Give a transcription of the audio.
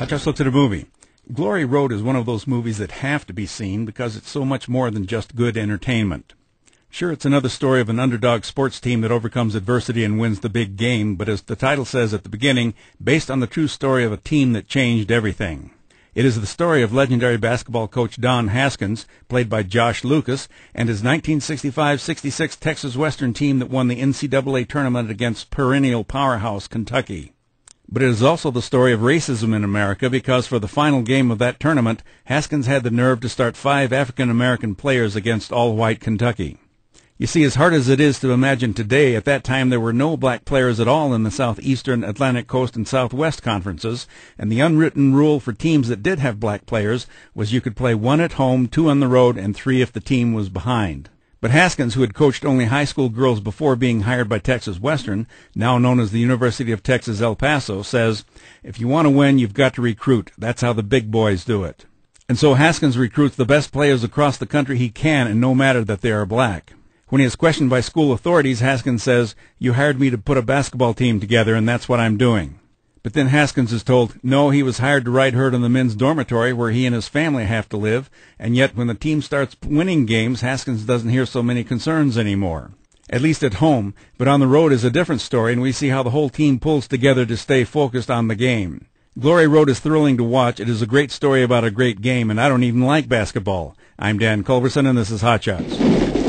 Hutchins looks at a movie. Glory Road is one of those movies that have to be seen because it's so much more than just good entertainment. Sure, it's another story of an underdog sports team that overcomes adversity and wins the big game, but as the title says at the beginning, based on the true story of a team that changed everything. It is the story of legendary basketball coach Don Haskins, played by Josh Lucas, and his 1965-66 Texas Western team that won the NCAA tournament against perennial powerhouse Kentucky. But it is also the story of racism in America because for the final game of that tournament, Haskins had the nerve to start 5 African-American players against all-white Kentucky. You see, as hard as it is to imagine today, at that time there were no black players at all in the Southeastern, Atlantic Coast, and Southwest conferences, and the unwritten rule for teams that did have black players was you could play 1 at home, 2 on the road, and 3 if the team was behind. But Haskins, who had coached only high school girls before being hired by Texas Western, now known as the University of Texas El Paso, says, "If you want to win, you've got to recruit. That's how the big boys do it." And so Haskins recruits the best players across the country he can, and no matter that they are black. When he is questioned by school authorities, Haskins says, "You hired me to put a basketball team together, and that's what I'm doing." But then Haskins is told, no, he was hired to ride herd in the men's dormitory where he and his family have to live, and yet when the team starts winning games, Haskins doesn't hear so many concerns anymore. At least at home, but on the road is a different story, and we see how the whole team pulls together to stay focused on the game. Glory Road is thrilling to watch. It is a great story about a great game, and I don't even like basketball. I'm Dan Culverson, and this is Hot Shots.